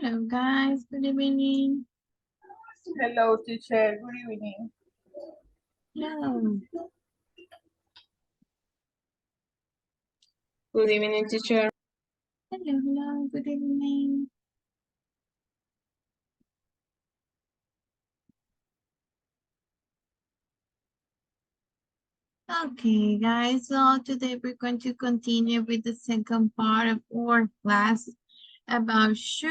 Hello, guys. Good evening. Hello, teacher. Good evening. Hello. Good evening, teacher. Hello. Good evening. Okay, guys. So today we're going to continue with the second part of our class about should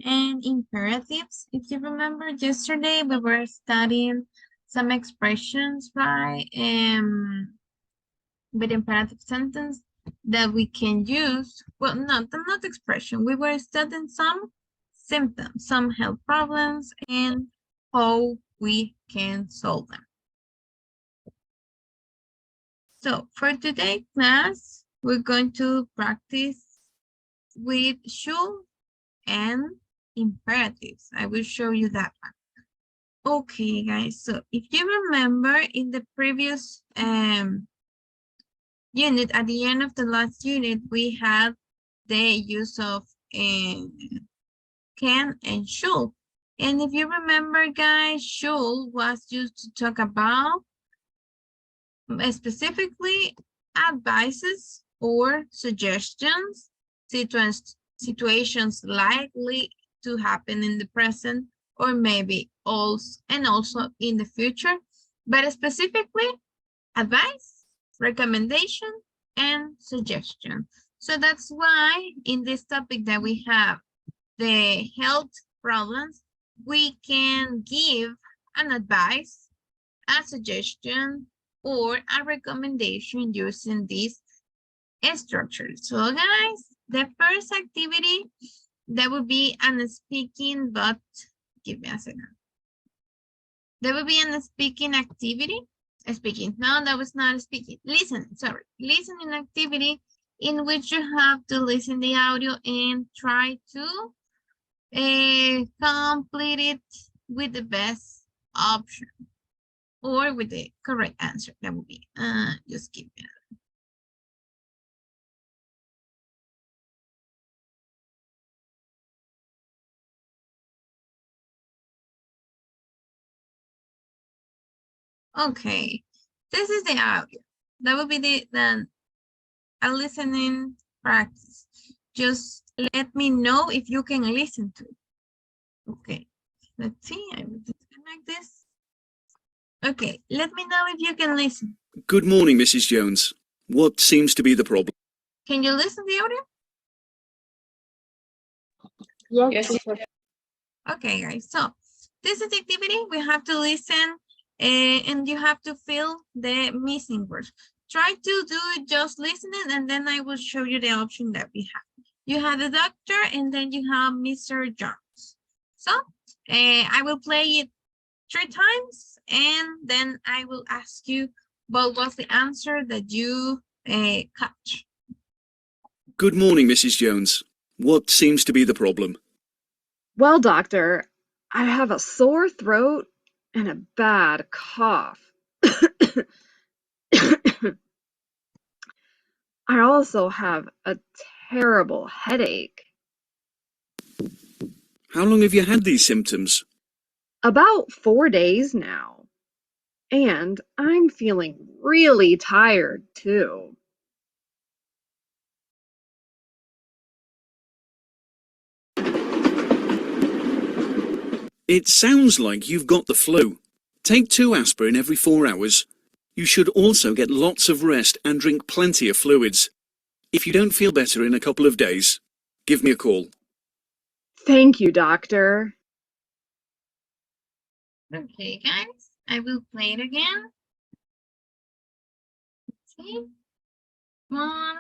and imperatives. If you remember yesterday, we were studying some expressions, right? With imperative sentence that we can use. Well, not expression. We were studying some symptoms, some health problems, and how we can solve them. So for today's class, we're going to practice with should and imperatives. I will show you that one. Okay, guys. So if you remember in the previous unit, at the end of the last unit, we had the use of can and should. And if you remember, guys, should was used to talk about specifically advices or suggestions, situations likely to happen in the present or maybe also in the future, but specifically advice, recommendation, and suggestion. So that's why in this topic that we have the health problems, we can give an advice, a suggestion, or a recommendation using this structure. So guys, the first activity, that would be an speaking, but give me a second. There will be an speaking activity. Speaking, no, that was not speaking. Listening, sorry. Listening activity in which you have to listen the audio and try to complete it with the best option or with the correct answer. That would be, just give me that. Okay, this is the audio. That would be the a listening practice. Just let me know if you can listen to it. Okay, let's see. I will disconnect this. Okay, let me know if you can listen. Good morning, Mrs. Jones. What seems to be the problem? Can you listen to the audio? Yes, teacher. Okay, guys. So this is the activity. We have to listen and you have to fill the missing words. Try to do it just listening, and then I will show you the option that we have. You have the doctor, and then you have Mr. Jones. So I will play it 3 times, and then I will ask you what was the answer that you catch. Good morning, Mrs. Jones. What seems to be the problem? Well, doctor, I have a sore throat and a bad cough. I also have a terrible headache. How long have you had these symptoms? About 4 days now. And I'm feeling really tired, too. It sounds like you've got the flu. Take 2 aspirin every 4 hours. You should also get lots of rest and drink plenty of fluids. If you don't feel better in a couple of days, give me a call. Thank you, doctor. Okay, guys, I will play it again. Let's see. 1,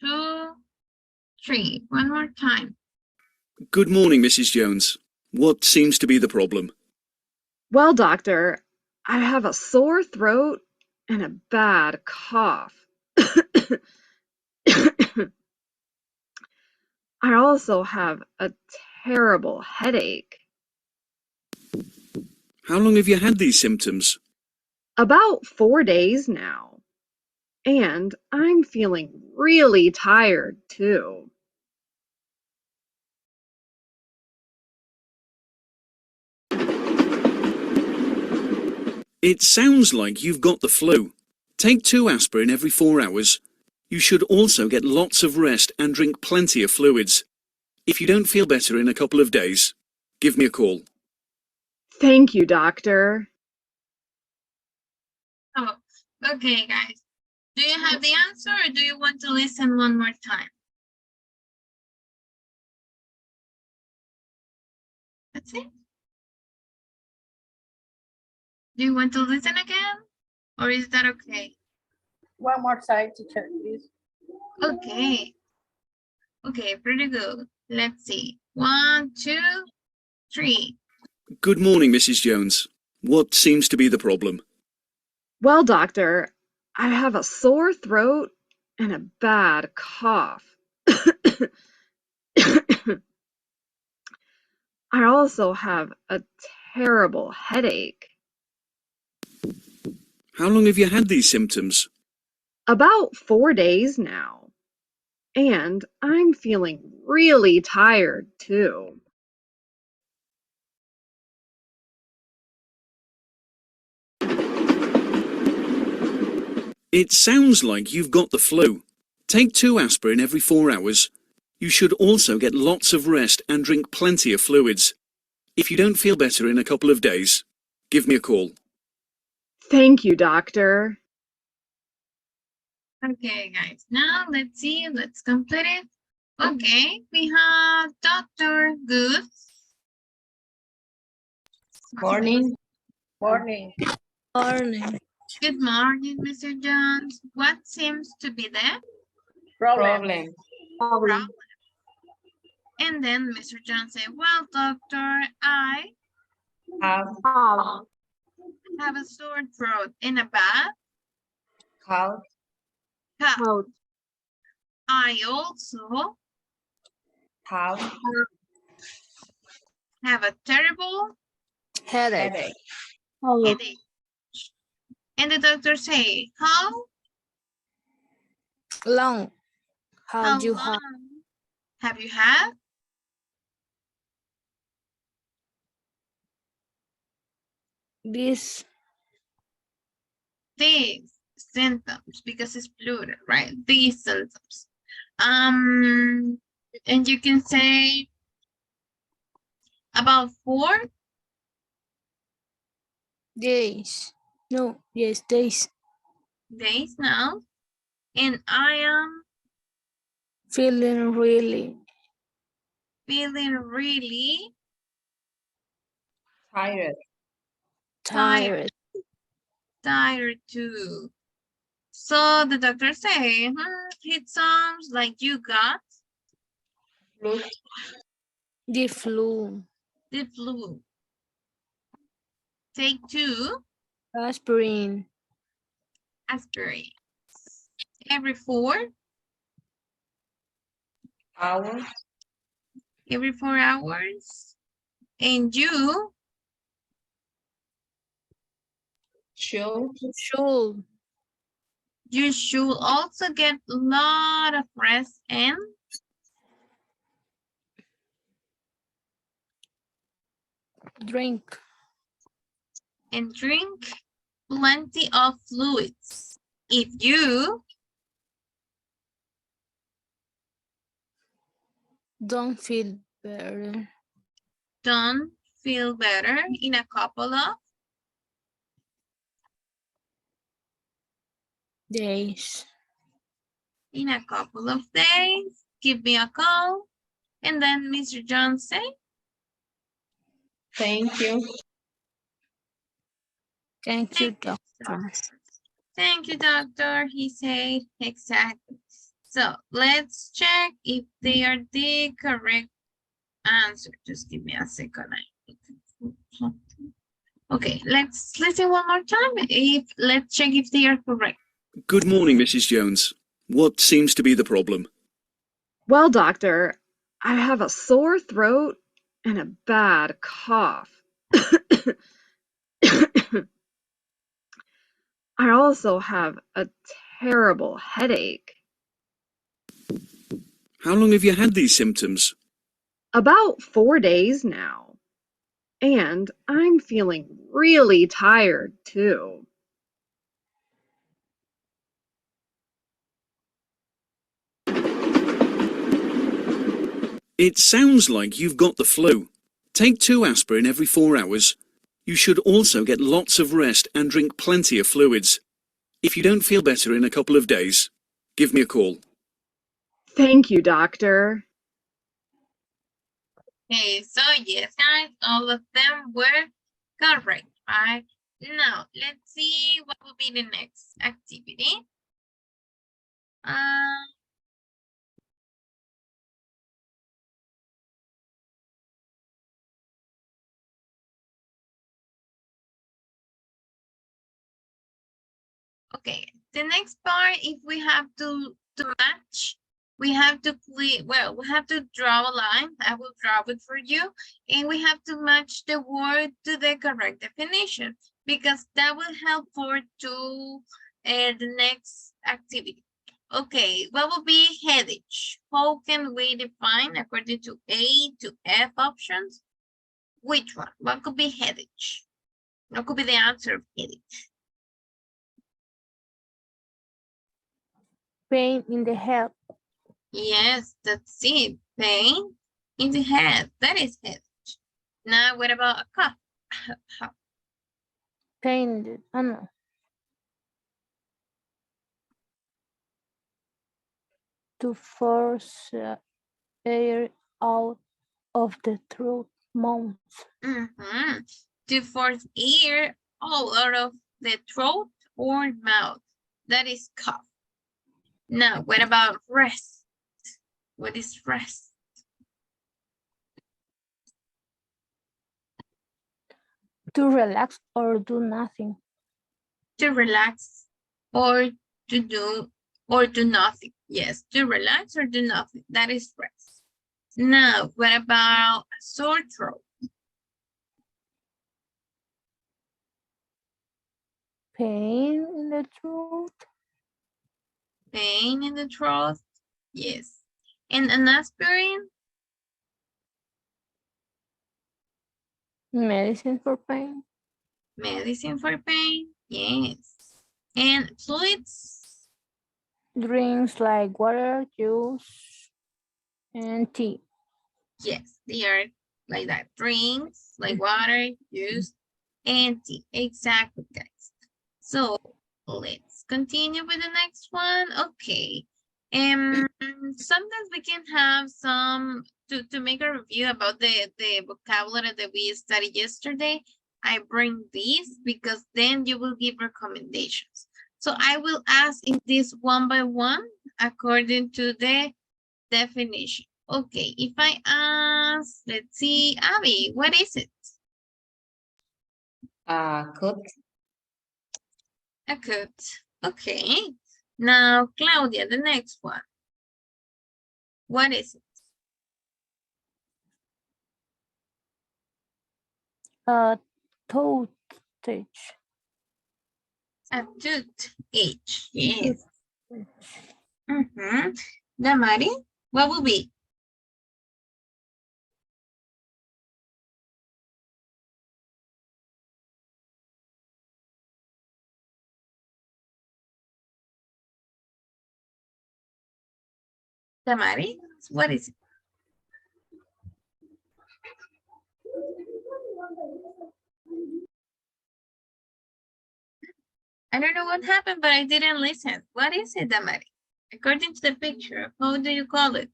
2, 3. One more time. Good morning, Mrs. Jones. What seems to be the problem? Well, doctor, I have a sore throat and a bad cough. I also have a terrible headache. How long have you had these symptoms? About 4 days now. And I'm feeling really tired, too. It sounds like you've got the flu. Take 2 aspirin every 4 hours. You should also get lots of rest and drink plenty of fluids. If you don't feel better in a couple of days, give me a call. Thank you, doctor. Oh, okay, guys. Do you have the answer or do you want to listen one more time? That's it. Do you want to listen again? Or is that okay? One more time, teacher, please. Okay. Okay, pretty good. Let's see. 1, 2, 3. Good morning, Mrs. Jones. What seems to be the problem? Well, doctor, I have a sore throat and a bad cough. I also have a terrible headache. How long have you had these symptoms? About 4 days now. And I'm feeling really tired, too. It sounds like you've got the flu. Take 2 aspirin every 4 hours. You should also get lots of rest and drink plenty of fluids. If you don't feel better in a couple of days, give me a call. Thank you, doctor. Okay, guys. Now let's see. Let's complete it. Okay, we have Dr. Good. Morning. Morning. Morning. Good morning, Mr. Jones. What seems to be the Problem. problem? And then Mr. Jones said, well, doctor, I Have have a sore throat and a bad cough. cough. I also Have have a terrible headache. headache. And the doctor say, how Long. How you have long have you had? this? These symptoms, because it's plural, right? These symptoms. And you can say about 4 Days. No, yes, days. days now. And I am Feeling really feeling really tired. tired too. So the doctor say, it sounds like you got Flu. The flu. the flu. Take 2 Aspirin. aspirin every 4 Hours. every 4 hours. And you Should should also get a lot of rest and drink drink plenty of fluids. If you don't feel better. don't feel better in a couple of Days. days, give me a call. And then Mr. John say, Thank you. Thank you, Thank you, doctor. thank you, doctor, he said. Exactly. So let's check if they are the correct answer. Just give me a second. Okay, let's listen one more time. Let's check if they are correct. Good morning, Mrs. Jones. What seems to be the problem? Well, doctor, I have a sore throat and a bad cough. I also have a terrible headache. How long have you had these symptoms? About 4 days now. And I'm feeling really tired too. It sounds like you've got the flu. Take 2 aspirin every 4 hours. You should also get lots of rest and drink plenty of fluids. If you don't feel better in a couple of days, give me a call. Thank you, doctor. Okay, so yes, guys, all of them were correct, right? Now, let's see what will be the next activity. Okay, the next part, if we have to match, we have to we have to draw a line. I will draw it for you, and we have to match the word to the correct definition, because that will help for the next activity. Okay, what will be headache? How can we define according to A to F options? Which one? What could be headache? What could be the answer of headache? Pain in the head. Yes, that's it. Pain in the head. That is headache. Now, what about a cough? Pain in the, oh no. To force air out of the throat, mouth. To force air all out of the throat or mouth. That is cough. Now, what about rest? What is rest? To relax or do nothing. To relax or to do nothing. Yes, to relax or do nothing. That is rest. Now, what about a sore throat? Pain in the throat. Pain in the throat. Yes. And an aspirin? Medicine for pain. Medicine for pain? Yes. And fluids? Drinks like water, juice, and tea. Yes, they are like that. Drinks like water, juice, and tea. Exactly, guys. So let's continue with the next one. Okay. Sometimes we can have some to make a review about the vocabulary that we studied yesterday. I bring these because then you will give recommendations. So I will ask in this one by one according to the definition. Okay, if I ask, let's see, Abby, what is it? Cook. A coat. Okay. Now, Claudia, the next one. What is it? TOOTHACHE. A toothach. Yes. Damari, what will be? Damari, what is it? I don't know what happened, but I didn't listen. What is it, Damari? According to the picture, how do you call it?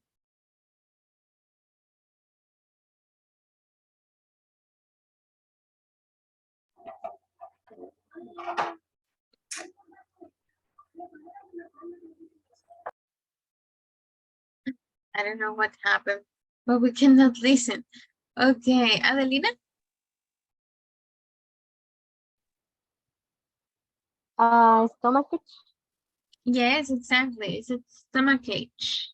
I don't know what happened, but we cannot listen. Okay, Adelina? Stomachache. Yes, exactly. It's a stomachache.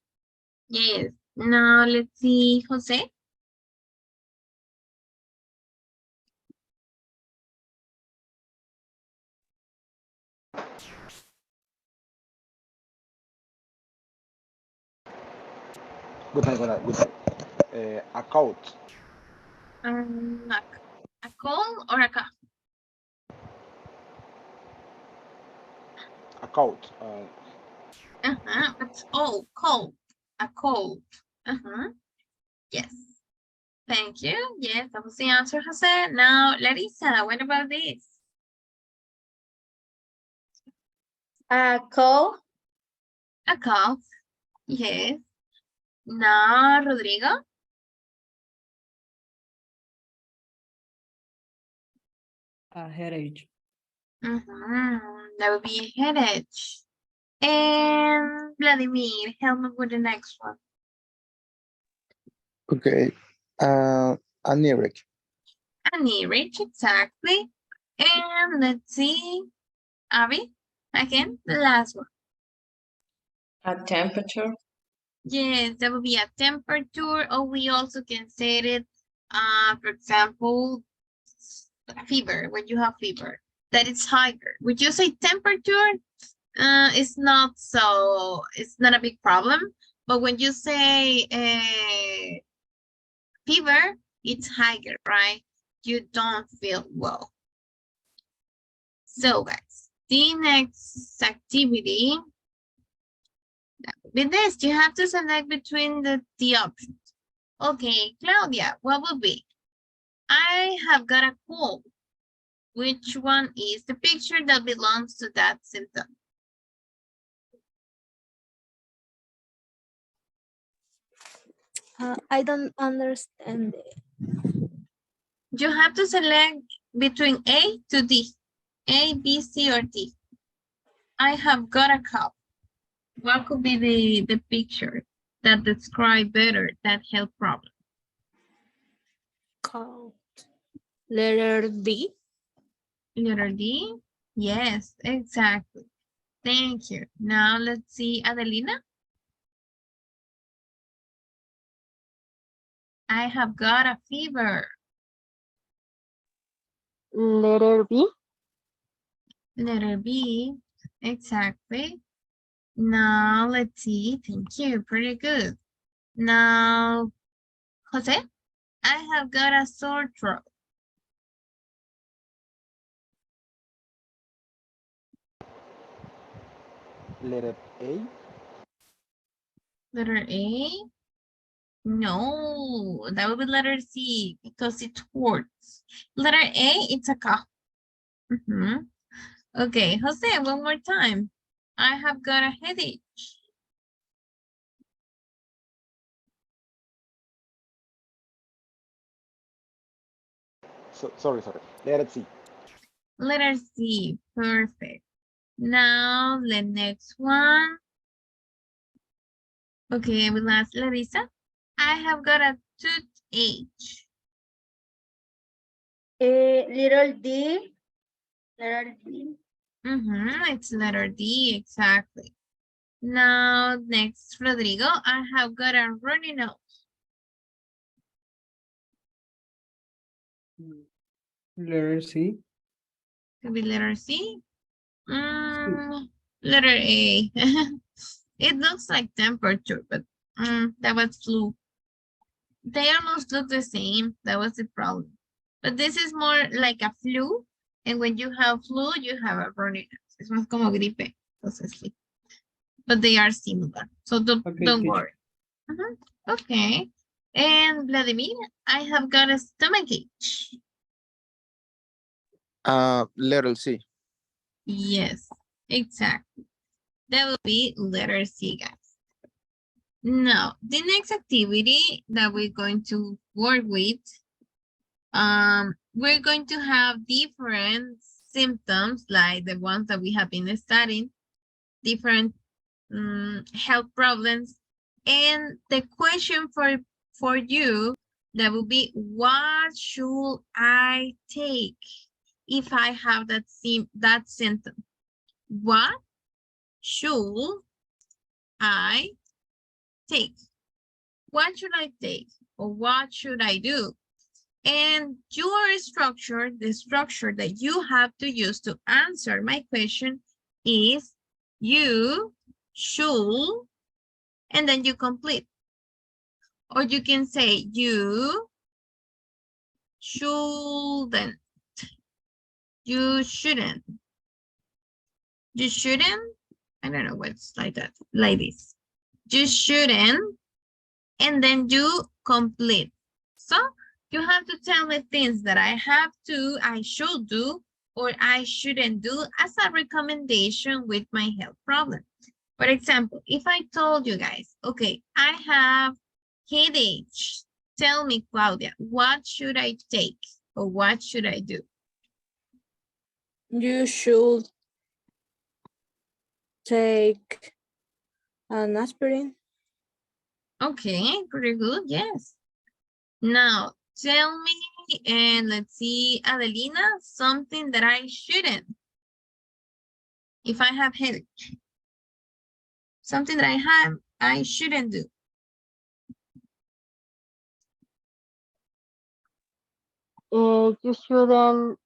Yes. Now let's see, Jose. Good night, good night, good night. A coat. Knock. A cold or a cough? A coat. It's all cold. A cold. Yes. Thank you. Yes, that was the answer, Jose. Now, Larissa, what about this? A cold. A cough. Yes. Now, Rodrigo. A headache. That would be a headache. And Vladimir, help me with the next one. Okay. An earache. An earache, exactly. And let's see. Abby, again, the last one. A temperature. Yes, that would be a temperature, or we also can say it, for example, a fever, when you have fever, that it's higher. Would you say temperature? It's not a big problem, but when you say fever, it's higher, right? You don't feel well. So guys, the next activity, with this, you have to select between the options. Okay, Claudia, what will be? I have got a cold. Which one is the picture that belongs to that symptom? I don't understand. You have to select between A to D. A, B, C, or D. I have got a cough. What could be the picture that describe better that health problem? Cold. Letter D. Letter D? Yes, exactly. Thank you. Now let's see, Adelina. I have got a fever. Letter B. Letter B, exactly. Now let's see. Thank you. Pretty good. Now, Jose, I have got a sore throat. Letter A. Letter A? No, that would be letter C because it hurts. Letter A, it's a cough. Okay, Jose, one more time. I have got a headache. Sorry. Letter C. Letter C, perfect. Now, the next one. Okay, I will ask Larissa. I have got a toothache. Little D. Letter D. It's letter D, exactly. Now, next, Rodrigo, I have got a runny nose. Letter C. Could be letter C. Letter A. It looks like temperature, but that was flu. They almost look the same. That was the problem. But this is more like a flu. And when you have flu, you have a runny nose. Es más como gripe. Entonces, sí. But they are similar. So don't worry. Okay. And Vladimir, I have got a stomachache. Letter C. Yes, exactly. That will be letter C, guys. Now, the next activity that we're going to work with, we're going to have different symptoms like the ones that we have been studying, different health problems, and the question for you that will be, what should I take if I have that symptom? What should I take? What should I take? Or what should I do? And your structure, the structure that you have to use to answer my question is you should, and then you complete. Or you can say you shouldn't. You shouldn't. You shouldn't. I don't know what's like that. Like this. You shouldn't. And then you complete. So you have to tell me things that I have to, I should do, or I shouldn't do as a recommendation with my health problem. For example, if I told you guys, okay, I have headache. Tell me, Claudia, what should I take or what should I do? You should take an aspirin. Okay, pretty good, yes. Now, tell me, and let's see, Adelina, something that I shouldn't. If I have headache. Something that I shouldn't do. You shouldn't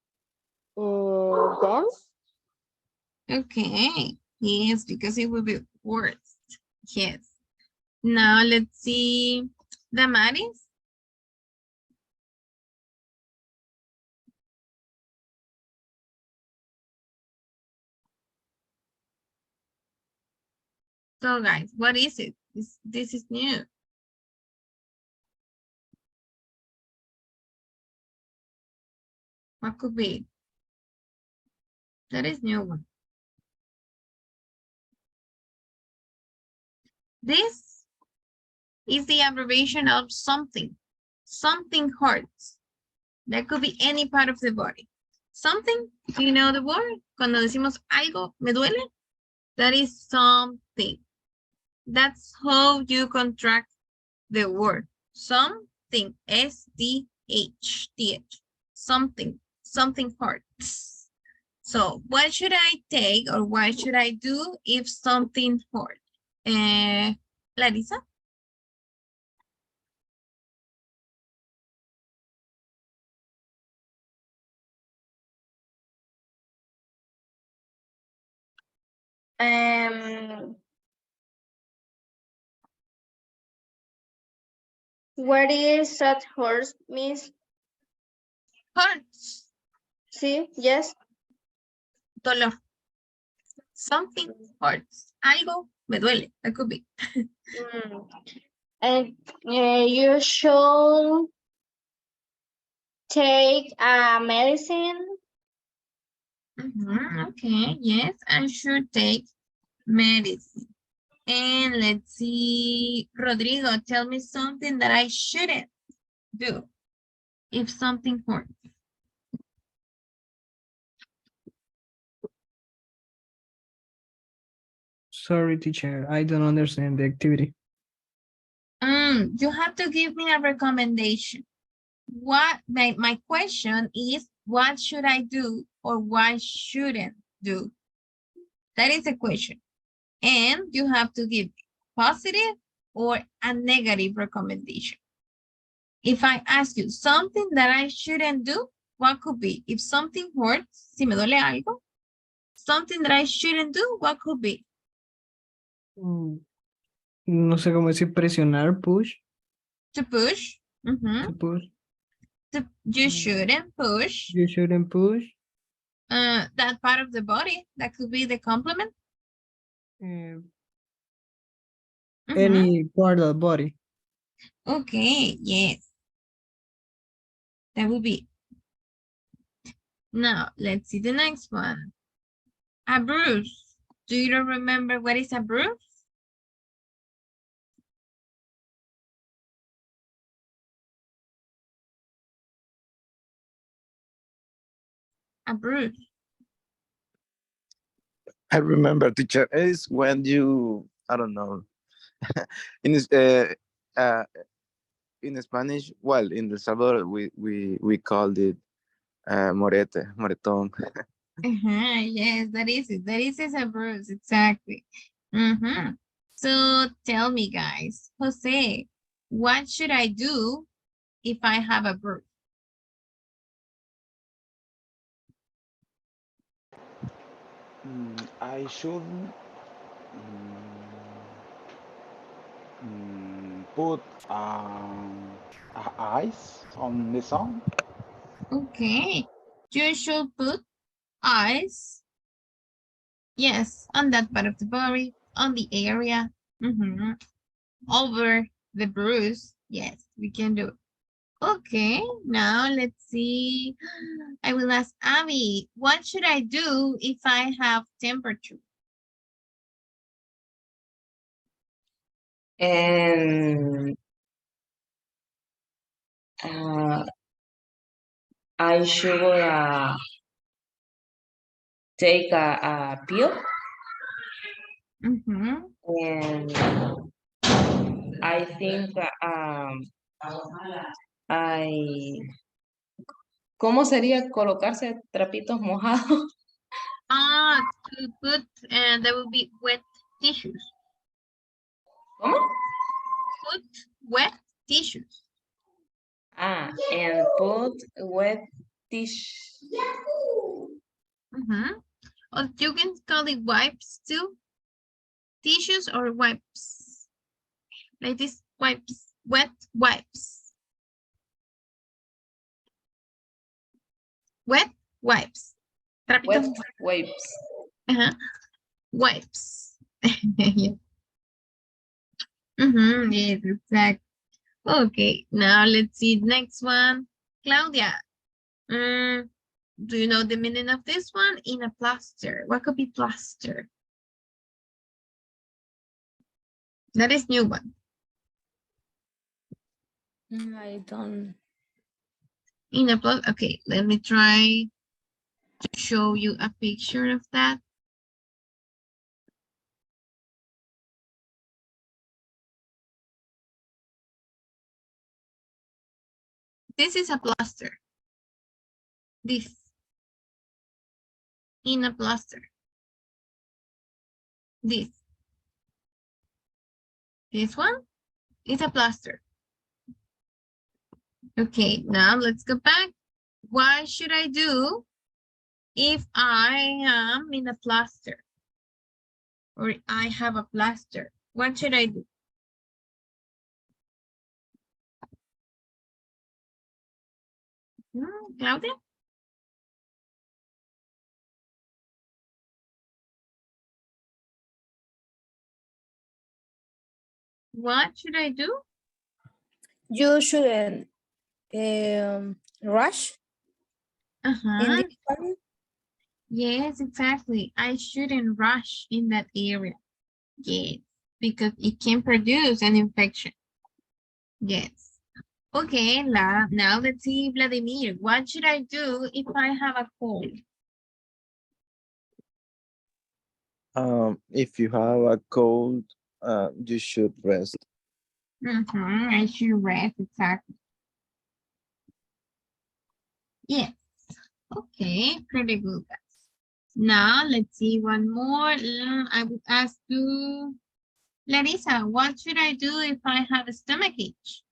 dance. Okay, yes, because it will be worse. Yes. Now, let's see, Damaris. So guys, what is it? This is new. What could be? That is new one. This is the abbreviation of something. Something hurts. That could be any part of the body. Something, do you know the word? Cuando decimos algo me duele, that is something. That's how you contract the word. Something, S-D-H-T-H. Something, something hurts. So what should I take or what should I do if something hurts? Larissa? What is that horse, Miss? Hurts. Sí, yes. Dolor. Something hurts. Algo me duele. That could be. And you should take a medicine. Okay, yes, I should take medicine. And let's see, Rodrigo, tell me something that I shouldn't do if something hurts. Sorry, teacher. I don't understand the activity. You have to give me a recommendation. What my question is, what should I do or what shouldn't do? That is the question. And you have to give positive or a negative recommendation. If I ask you something that I shouldn't do, what could be? If something hurts, si me duele algo, something that I shouldn't do, what could be? No sé cómo decir presionar, push. To push. To push. You shouldn't push. You shouldn't push. That part of the body, that could be the complement. Any part of the body. Okay, yes. That would be. Now, let's see the next one. A bruise. Do you remember what is a bruise? A bruise. I remember, teacher, is when you, I don't know, in uh, in Spanish, well, in El Salvador, we called it morete, moretón. Yes, that is it. That is a bruise, exactly. So tell me, guys, Jose, what should I do if I have a bruise? I should put ice on the sun Okay. You should put ice. Yes, on that part of the body, on the area. Over the bruise. Yes, we can do it. Okay, now let's see. I will ask Abby, what should I do if I have temperature? And I should take a pill, and I think I ¿cómo sería colocarse trapitos mojados? To put, there will be wet tissues. ¿Cómo? Put wet tissues. And put wet tissue. Or you can call it wipes too. Tissues or wipes. Like this, wipes, wet wipes. Wet wipes. Wet wipes. Wipes. Yeah. Yes, exactly. Okay, now let's see the next one. Claudia, do you know the meaning of this one? In a plaster. What could be plaster? That is new one. I don't. In a plaster. Okay, let me try to show you a picture of that. This is a plaster. This. In a plaster. This. This one is a plaster. Okay, now let's go back. What should I do if I am in a plaster? Or I have a plaster? What should I do? Claudia? What should I do? You shouldn't rush in this one. Yes, exactly. I shouldn't rush in that area. Yes, because it can produce an infection. Yes. Okay, now let's see, Vladimir. What should I do if I have a cold? If you have a cold, you should rest. I should rest, exactly. Yes. Okay, pretty good, guys. Now, let's see one more. I would ask you, Larissa, what should I do if I have a stomachache?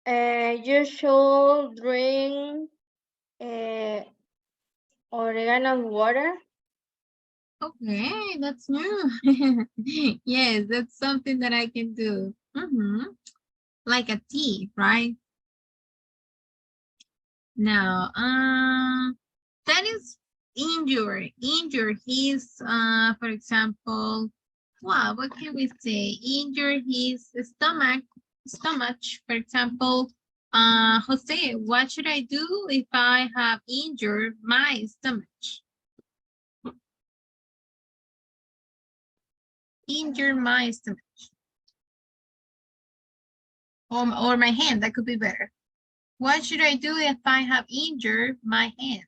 You should drink oregano water. Okay, that's new. Yes, that's something that I can do. Like a tea, right? Now, that is injury. His, for example, well, what can we say? Injure his stomach, for example. Jose, what should I do if I have injured my stomach? Injure my stomach. Or my hand, that could be better. What should I do if I have injured my hand?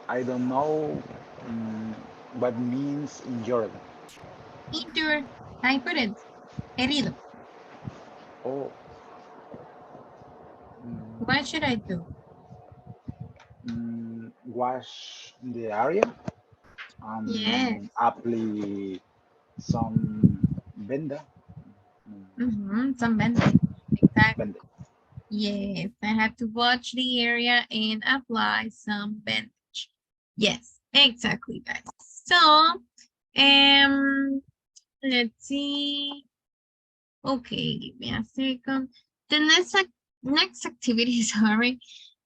I don't know what means injured. Injured, I put it, herido. Oh. What should I do? Wash the area. Yes. Apply some benda. Some bandage. Exactly. Bandage. Yes, I have to watch the area and apply some bandage. Yes, exactly, guys. So, let's see. Okay, give me a second. The next activity, sorry,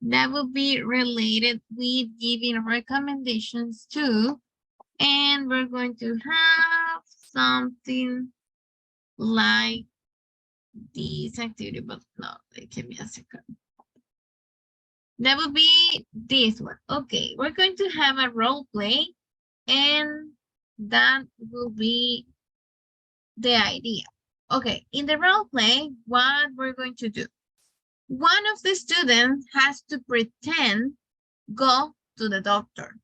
that will be related with giving recommendations too. And we're going to have something like this activity, but no, give me a second. That would be this one. Okay, we're going to have a role play, and that will be the idea. Okay, in the role play, what we're going to do. One of the students has to pretend go to the doctor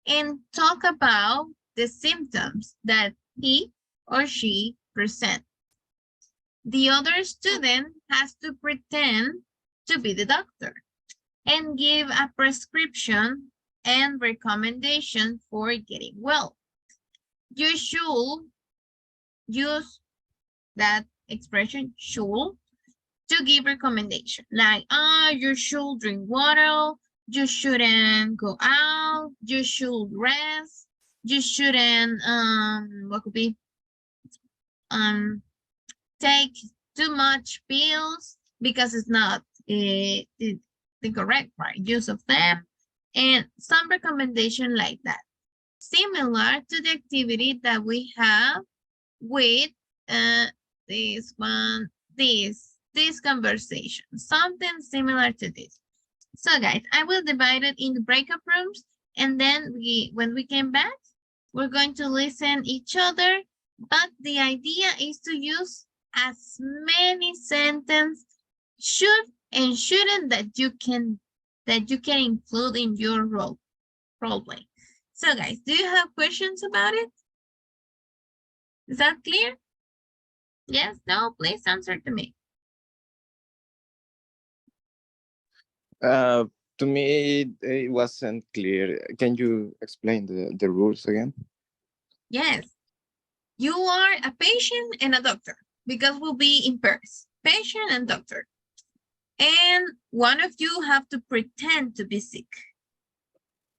and talk about the symptoms that he or she present. The other student has to pretend to be the doctor and give a prescription and recommendation for getting well. You should use that expression should to give recommendation like you should drink water, you shouldn't go out, you should rest, you shouldn't what could be take too much pills because it's not the correct right use of them, and some recommendation like that, similar to the activity that we have with this one, this conversation, something similar to this. So guys, I will divide it into breakup rooms, and then when we came back, we're going to listen each other, but the idea is to use as many sentences should and shouldn't that you can include in your role play. So guys, do you have questions about it? Is that clear? Yes, no, please answer to me. To me, it wasn't clear. Can you explain the rules again? Yes, you are a patient and a doctor because we'll be in pairs, patient and doctor. And one of you have to pretend to be sick.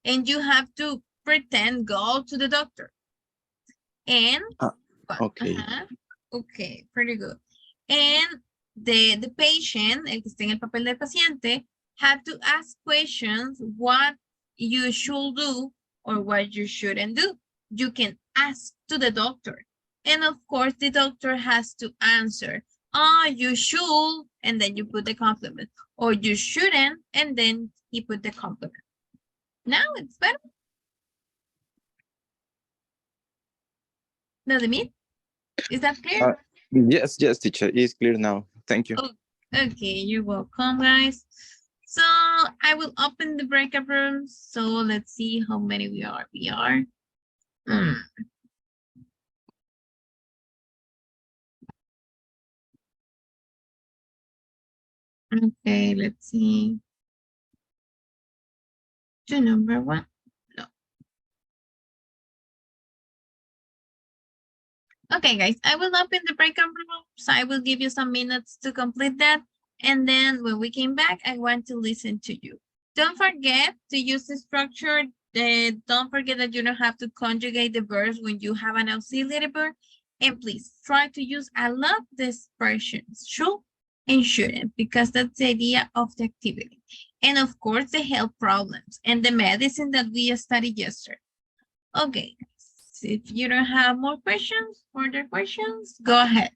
And you have to pretend go to the doctor. And Okay. okay, pretty good. And the patient, el que esté en el papel del paciente, have to ask questions what you should do or what you shouldn't do. You can ask to the doctor. And of course, the doctor has to answer. You should, and then you put the compliment. Or you shouldn't, and then he put the compliment. Now it's better. Does it mean? Is that clear? Yes, teacher. It's clear now. Thank you. Oh, okay, you're welcome, guys. So I will open the breakout rooms. So let's see how many we are. Okay, let's see. To number one. No. Okay, guys, I will open the breakout rooms. I will give you some minutes to complete that. And then when we came back, I want to listen to you. Don't forget to use the structure. Don't forget that you don't have to conjugate the verbs when you have an auxiliary verb. And please try to use a lot of the expressions should and shouldn't, because that's the idea of the activity. And of course, the health problems and the medicine that we studied yesterday. Okay, if you don't have more questions, further questions, go ahead.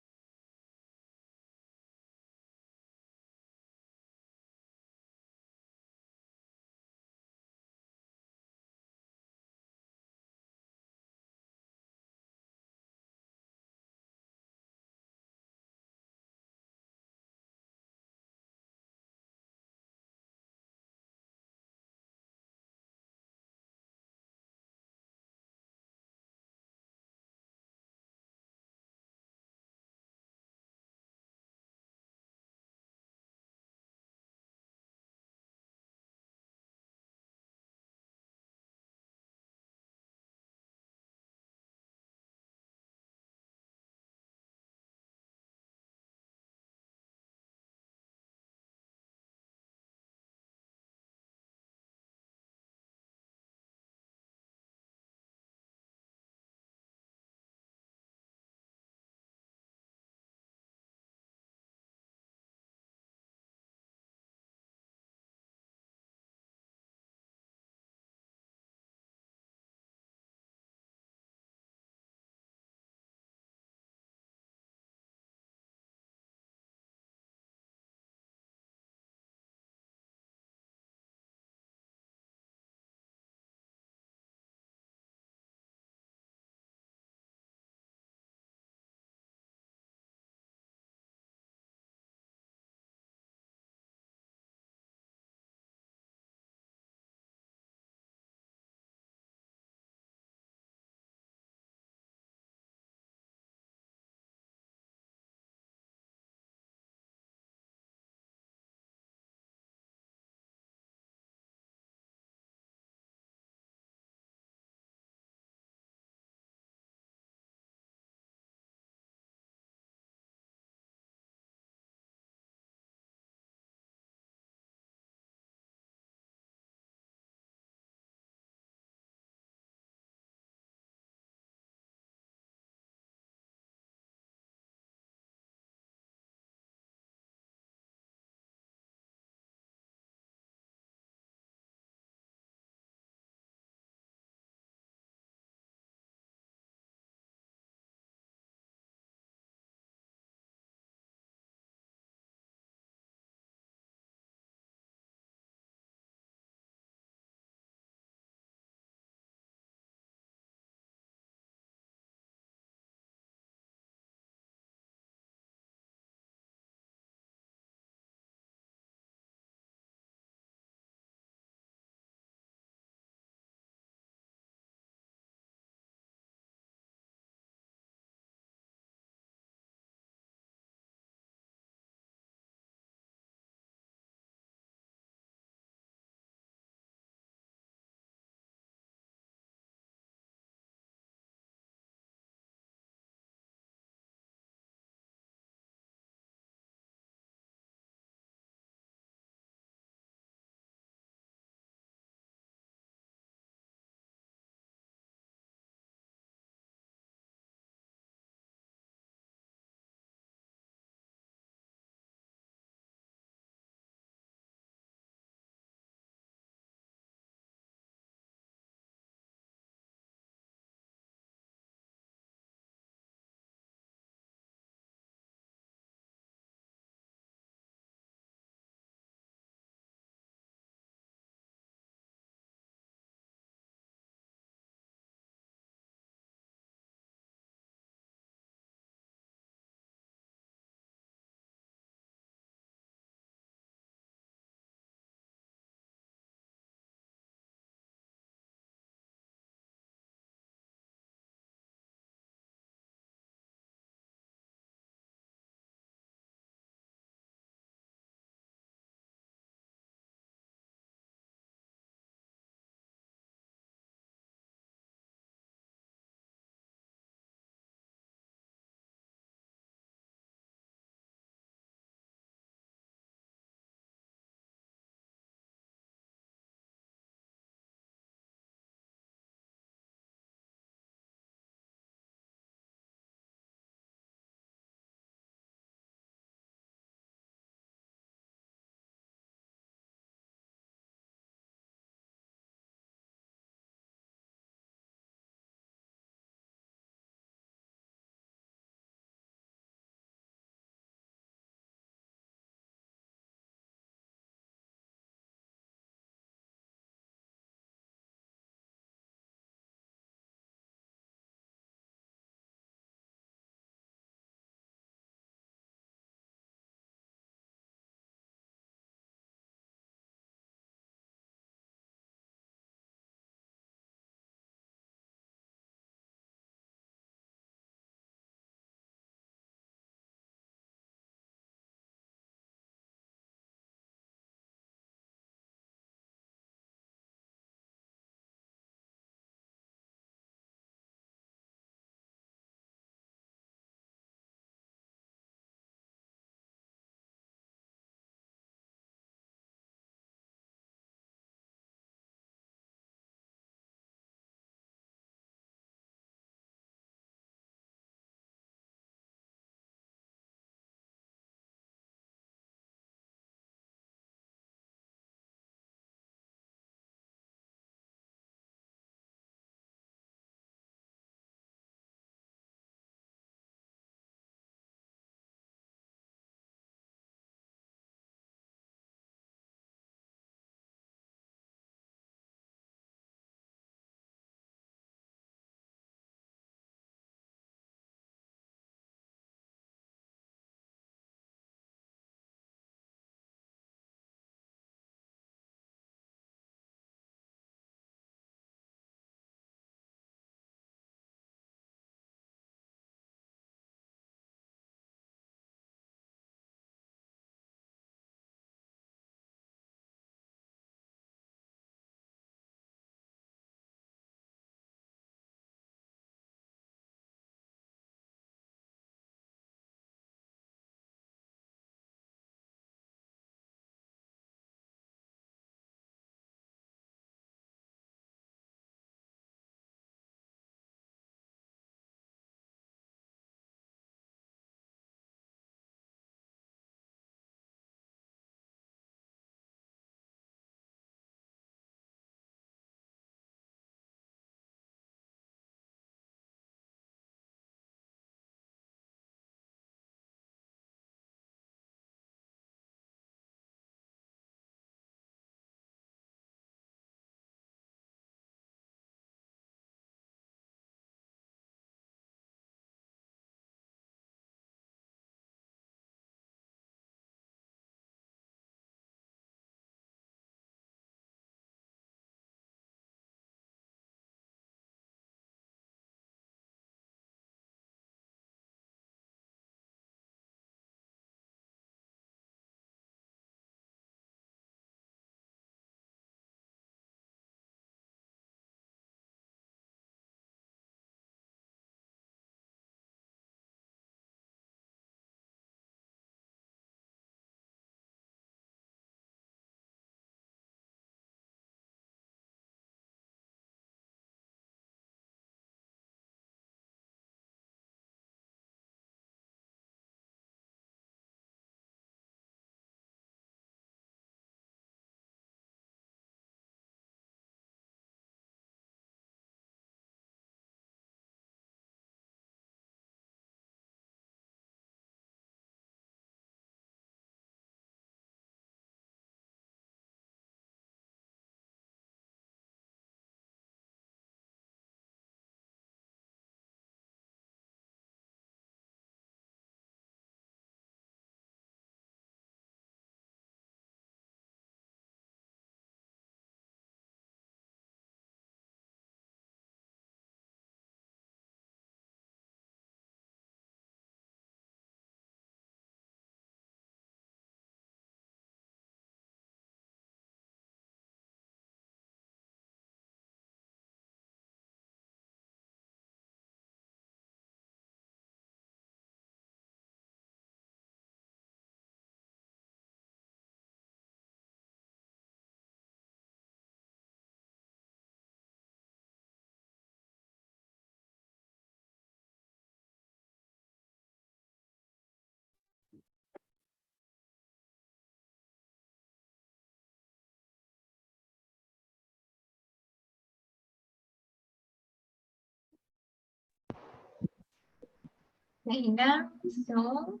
Okay, now, so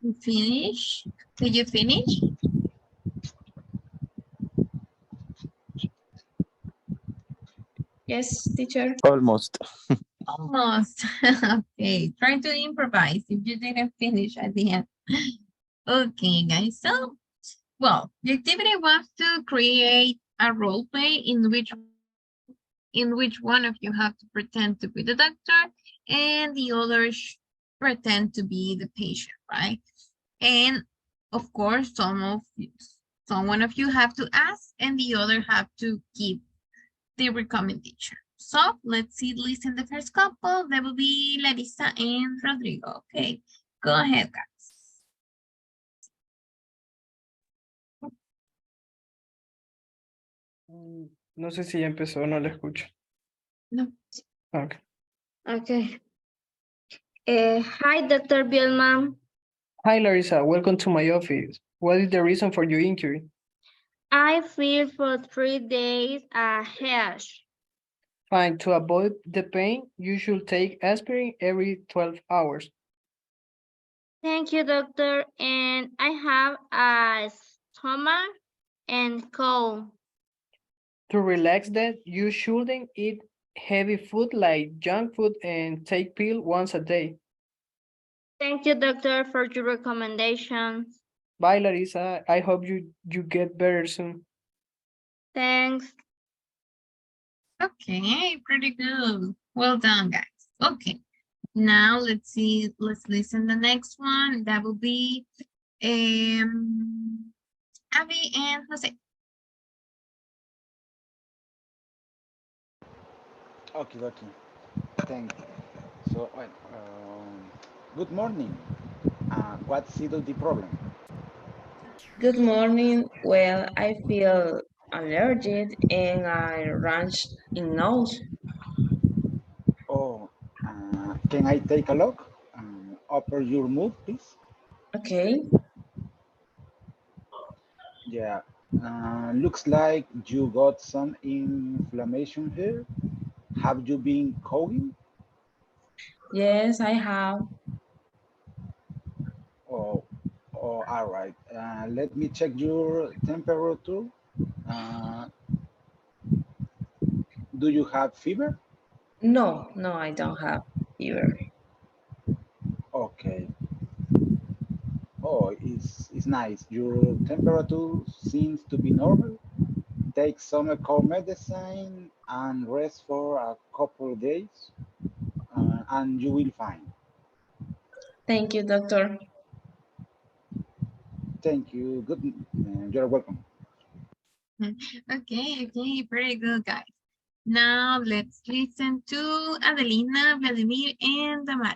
you finish. Did you finish? Yes, teacher. Almost. Almost. Okay, try to improvise if you didn't finish at the end. Okay, guys. So, well, the activity was to create a role play in which one of you have to pretend to be the doctor and the others pretend to be the patient, right? And of course, one of you have to ask and the other have to give the recommendation. So let's see, listen the first couple. That will be Larissa and Rodrigo. Okay, go ahead, guys. No sé si ya empezó, no la escucho. No. Okay. Okay. Hi, Dr. Bielman. Hi, Larissa. Welcome to my office. What is the reason for your injury? I feel for 3 days a headache. Fine. To avoid the pain, you should take aspirin every 12 hours. Thank you, doctor. And I have a stomach and cold. To relax that, you shouldn't eat heavy food like junk food and take pill once a day. Thank you, doctor, for your recommendations. Bye, Larissa. I hope you get better soon. Thanks. Okay, pretty good. Well done, guys. Okay, now let's see. Let's listen the next one. That will be Abby and Jose. Okay, okay. Thank you. So, well, good morning. What's the problem? Good morning. Well, I feel allergic and I rash in nose. Oh, can I take a look? Upper your mood, please. Okay. Yeah. Looks like you got some inflammation here. Have you been coughing? Yes, I have. Oh, oh, all right. Let me check your temperature. Uh, do you have fever? No, no, I don't have fever. Okay. Oh, it's nice. Your temperature seems to be normal. Take some cold medicine and rest for a couple of days, and you will find. Thank you, doctor. Thank you. Good. You're welcome. Okay, okay, very good, guys. Now let's listen to Adelina, Vladimir, and Damar.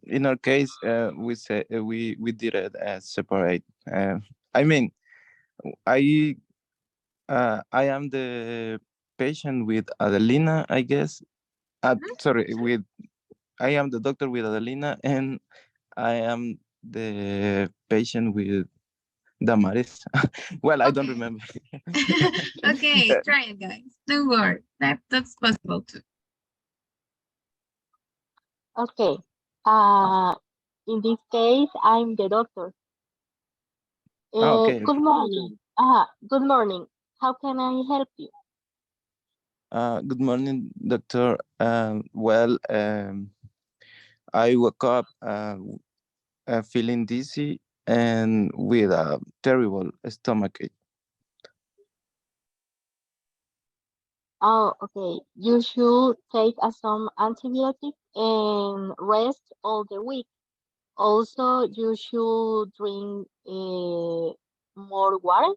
In our case, we say we did it as separate. I mean, I I am the patient with Adelina, I guess. Sorry, with I am the doctor with Adelina, and I am the patient with Damaris. Well, I don't Okay. remember. Okay, try it, guys. Don't worry. That's possible too. Okay. In this case, I'm the doctor. Okay, Good okay. morning. Good morning. How can I help you? Good morning, doctor. Well, I woke up feeling dizzy and with a terrible stomachache. Oh, okay. You should take some antibiotics and rest all the week. Also, you should drink more water,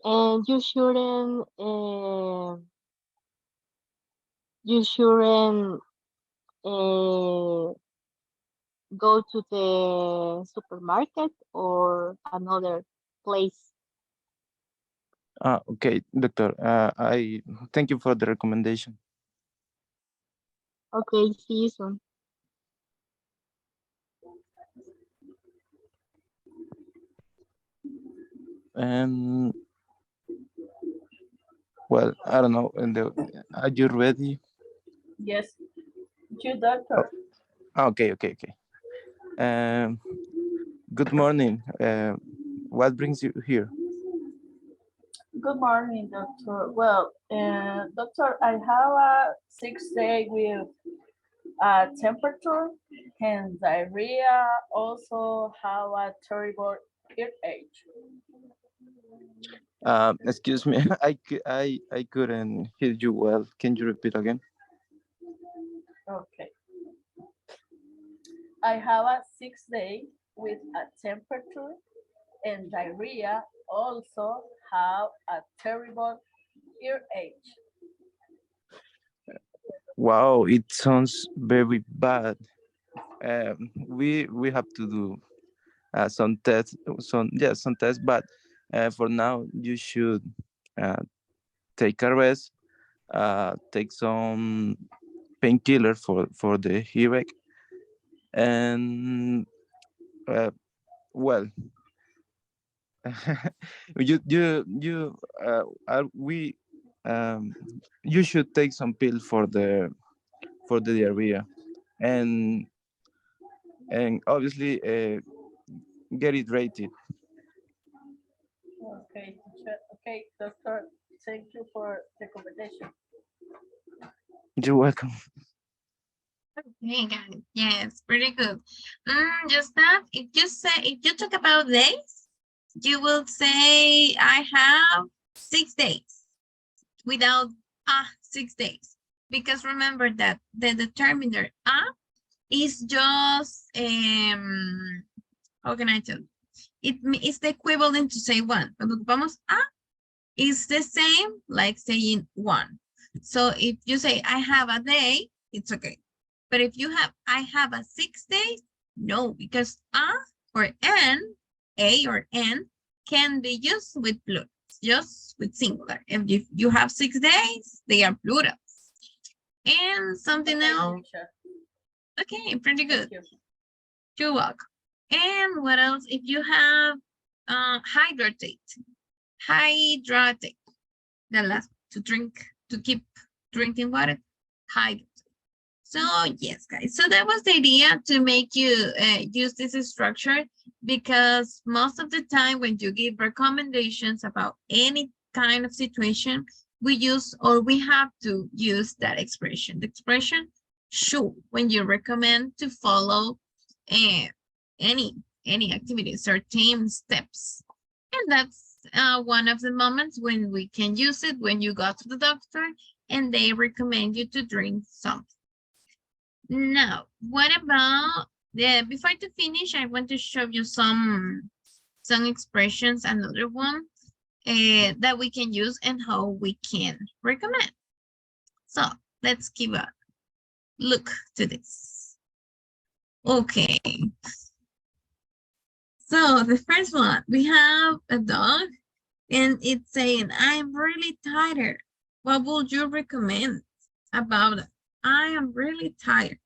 and you shouldn't uh, go to the supermarket or another place. Okay, doctor. I thank you for the recommendation. Okay, see you soon. And Well, I don't know. And are you ready? Yes, you doctor. Okay. Good morning. What brings you here? Good morning, doctor. Well, doctor, I have a 6 day with temperature and diarrhea. Also have a terrible earache. Excuse me. I couldn't hear you well. Can you repeat again? Okay. I have a 6 day with a temperature and diarrhea. Also have a terrible earache. Wow, it sounds very bad. We have to do some tests, some tests. But for now, you should uh, take a rest, take some painkiller for the headache, and well, we you should take some pill for the diarrhea, and obviously get it rated. Okay, teacher. Okay, doctor. Thank you for the recommendation. You're welcome. Okay, got it. Yes, pretty good. Just that, if you talk about days, you will say I have 6 days without 6 days. Because remember that the determiner is just how can I tell you? It's the equivalent to say one. Cuando ocupamos is the same like saying one. So if you say I have a day, it's okay. But if you have I have a 6 days, no, because or n, a or n can be used with plural, just with singular. If you have 6 days, they are plural. And something else. Okay, pretty good. You're welcome. And what else? If you have hydrate, the last to drink, to keep drinking water, hydrate. So yes, guys. So that was the idea to make you use this structure, because most of the time when you give recommendations about any kind of situation, we use or we have to use that expression. The expression should when you recommend to follow any activities or team steps. And that's one of the moments when we can use it, when you go to the doctor and they recommend you to drink something. Now, what about before to finish, I want to show you some expressions, another one that we can use and how we can recommend. So let's give a look to this. Okay. So the first one, we have a dog and it's saying, I'm really tired. What would you recommend about it? I am really tired.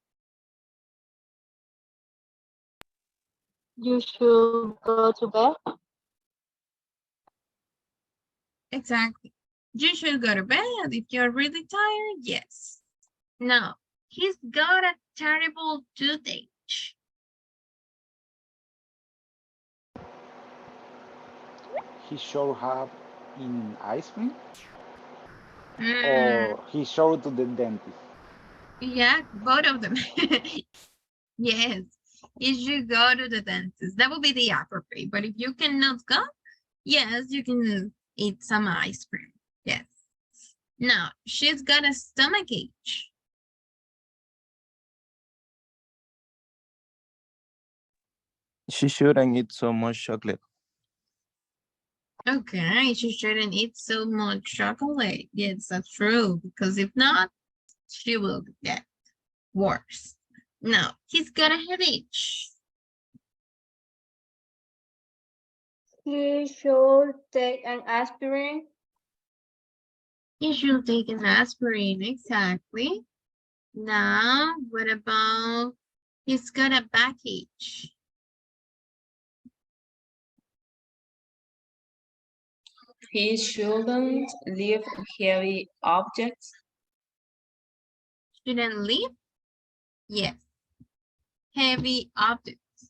You should go to bed. Exactly. You should go to bed if you're really tired. Yes. Now, he's got a terrible toothache. He should have in ice cream, Mm, or he showed to the dentist. yeah, both of them. Yes, you should go to the dentist. That would be the appropriate. But if you cannot go, yes, you can eat some ice cream. Yes. Now, she's got a stomach ache. She shouldn't eat so much chocolate. Okay, she shouldn't eat so much chocolate. Yes, that's true. Because if not, she will get worse. Now, he's got a headache. He should take an aspirin. He should take an aspirin, exactly. Now, what about he's got a backache? He shouldn't lift heavy objects. Shouldn't leave? Yes. Heavy objects.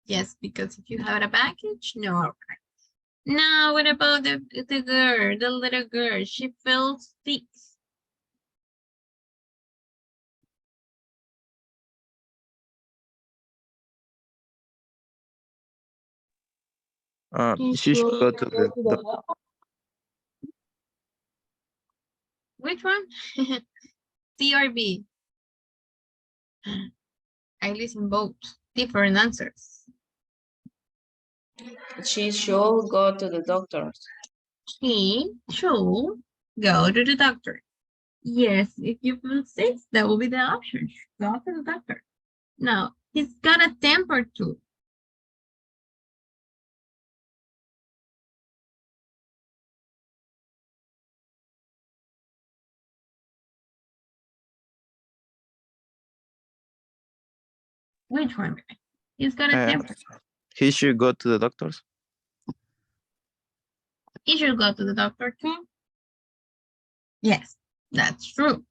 Yes, because if you have a baggage, no. Now, what about the girl, the little girl? She feels sick. She should go to the doctor. Which one? C or B? I listen both. Different answers. She should go to the doctor. She should go to the doctor. Yes, if you feel sick, that will be the option. Go to the doctor. Now, he's got a temper too. Which one? He's got a temper. He should go to the doctors. He should go to the doctor too. Yes, that's true.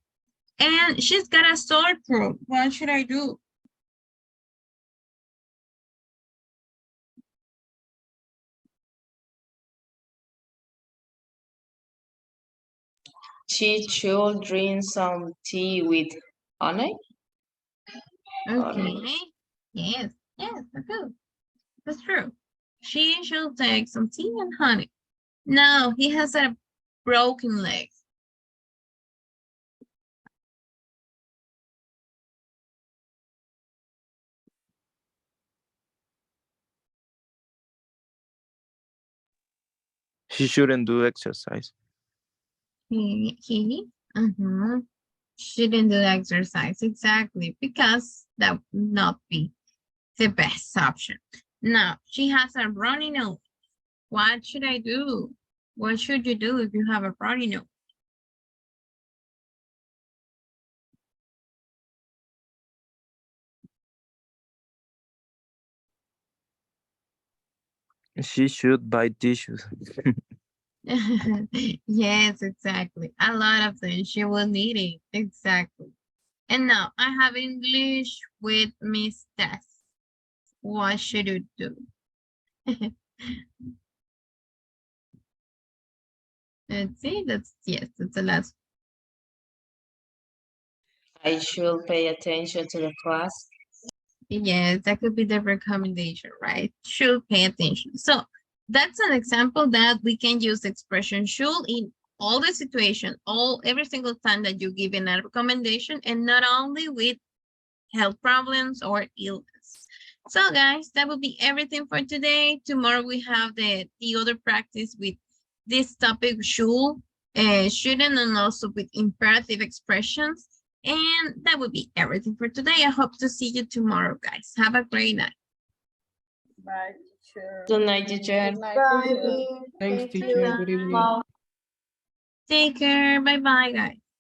And she's got a sore throat. What should I do? She should drink some tea with honey. Okay. Yes, that's good. That's true. She should take some tea and honey. No, he has a broken leg. She shouldn't do exercise. He shouldn't do exercise, exactly, because that would not be the best option. Now, she has a runny nose. What should I do? What should you do if you have a runny nose? She should buy tissues. Yes, exactly. A lot of things she will need it. Exactly. And now I have English with Miss Tess. What should you do? Let's see. That's the last. I should pay attention to the class. Yes, that could be the recommendation, right? Should pay attention. So that's an example that we can use the expression should in all the situation, every single time that you give in a recommendation, and not only with health problems or illness. So guys, that will be everything for today. Tomorrow we have the other practice with this topic should, shouldn't, and also with imperative expressions. And that will be everything for today. I hope to see you tomorrow, guys. Have a great night. Bye, teacher. Good night, teacher. Good night, teacher. Thanks, teacher. Good evening. Take care. Bye-bye, guys.